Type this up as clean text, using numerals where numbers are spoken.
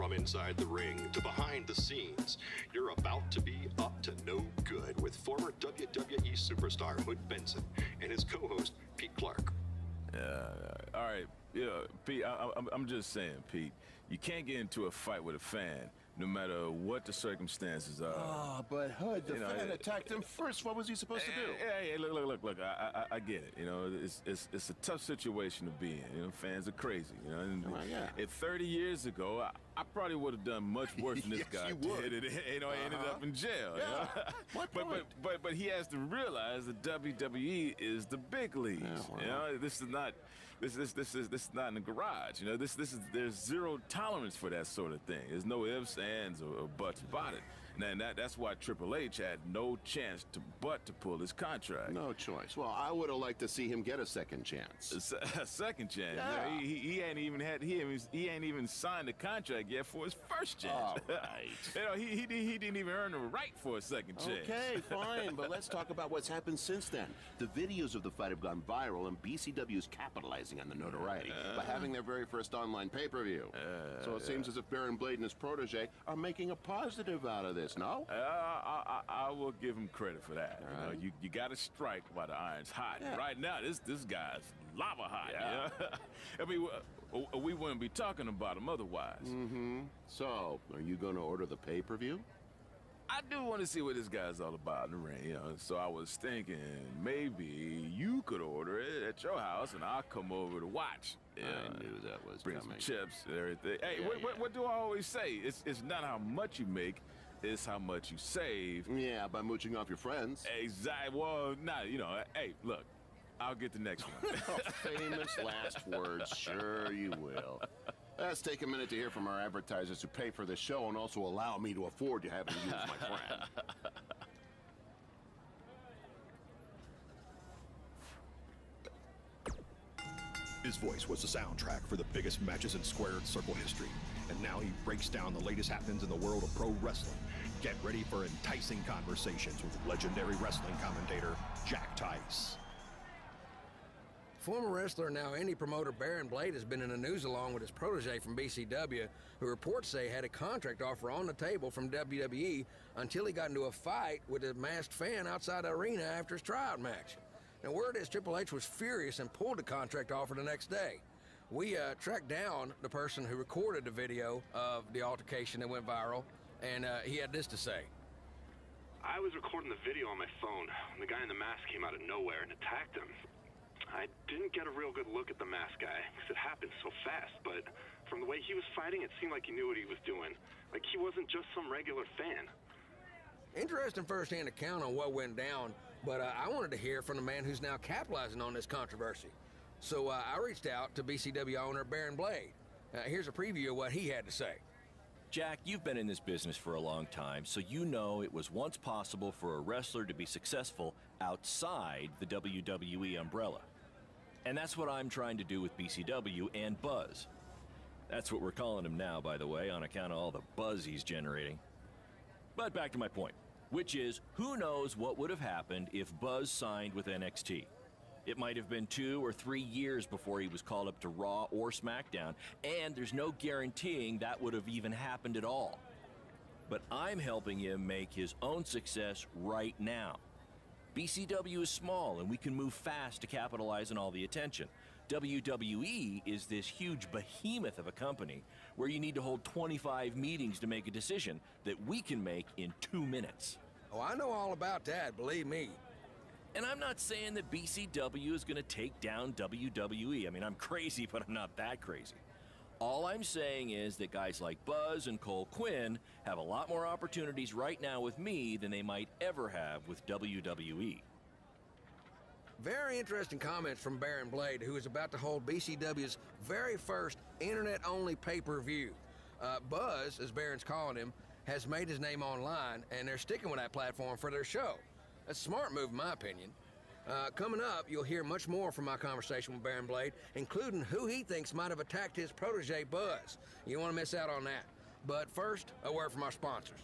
From inside the ring to behind the scenes, you're about to be up to no good with former WWE superstar Hood Benson and his co-host Pete Clark. All right, yeah, Pete, I'm just saying, Pete, you can't get into a fight with a fan, no matter what the circumstances are. Oh, but Hood, the fan attacked him first. What was he supposed to do? Hey, look, I get it. You know, it's a tough situation to be in. You know, fans are crazy. You know, and if 30 years ago, I probably would have done much worse than this guy did. You know, I ended up in jail. Yeah. You know? But he has to realize that WWE is the big leagues. Yeah, well. You know, this is not in the garage. You know, there's zero tolerance for that sort of thing. There's no ifs, ands, or buts about it. And that's why Triple H had no chance to pull his contract. No choice. Well, I would have liked to see him get a second chance. A second chance? Yeah. You know, he ain't even signed a contract yet for his first chance. All right. You know, he didn't even earn the right for a second chance. Okay, fine, but let's talk about what's happened since then. The videos of the fight have gone viral, and BCW is capitalizing on the notoriety by having their very first online pay-per-view. So it seems as if Baron Blade and his protege are making a positive out of this, no? I will give him credit for that. Right. You know, you got to strike while the iron's hot. Yeah. Right now, this guy's lava hot. Yeah. You know? I mean, we wouldn't be talking about him otherwise. Mm-hmm. So, are you going to order the pay-per-view? I do want to see what this guy's all about in the ring, you know. So I was thinking maybe you could order it at your house, and I'll come over to watch. Yeah, I knew that was bring coming. some chips and everything. Hey, what do I always say? It's not how much you make, it's how much you save. Yeah, by mooching off your friends. Exactly. Well, you know. Hey, look, I'll get the next one. Famous last words. Sure you will. Let's take a minute to hear from our advertisers who pay for this show and also allow me to afford to have them use my friend. His voice was the soundtrack for the biggest matches in squared circle history, and now he breaks down the latest happenings in the world of pro wrestling. Get ready for enticing conversations with legendary wrestling commentator Jack Tice. Former wrestler, now indie promoter Baron Blade has been in the news along with his protege from BCW, who reports say had a contract offer on the table from WWE until he got into a fight with a masked fan outside the arena after his tryout match. Now, word is Triple H was furious and pulled the contract offer the next day. We tracked down the person who recorded the video of the altercation that went viral, and he had this to say. I was recording the video on my phone when the guy in the mask came out of nowhere and attacked him. I didn't get a real good look at the masked guy because it happened so fast, but from the way he was fighting, it seemed like he knew what he was doing. Like he wasn't just some regular fan. Interesting first-hand account on what went down, but I wanted to hear from the man who's now capitalizing on this controversy. So I reached out to BCW owner Baron Blade. Here's a preview of what he had to say. Jack, you've been in this business for a long time, so you know it was once possible for a wrestler to be successful outside the WWE umbrella. And that's what I'm trying to do with BCW and Buzz. That's what we're calling him now, by the way, on account of all the buzz he's generating. But back to my point, which is, who knows what would have happened if Buzz signed with NXT? It might have been 2 or 3 years before he was called up to Raw or SmackDown, and there's no guaranteeing that would have even happened at all. But I'm helping him make his own success right now. BCW is small, and we can move fast to capitalize on all the attention. WWE is this huge behemoth of a company where you need to hold 25 meetings to make a decision that we can make in 2 minutes. Oh, I know all about that, believe me. And I'm not saying that BCW is going to take down WWE. I mean, I'm crazy, but I'm not that crazy. All I'm saying is that guys like Buzz and Cole Quinn have a lot more opportunities right now with me than they might ever have with WWE. Very interesting comments from Baron Blade, who is about to hold BCW's very first internet-only pay-per-view. Buzz, as Baron's calling him, has made his name online, and they're sticking with that platform for their show. That's a smart move, in my opinion. Coming up, you'll hear much more from my conversation with Baron Blade, including who he thinks might have attacked his protege, Buzz. You don't want to miss out on that. But first, a word from our sponsors.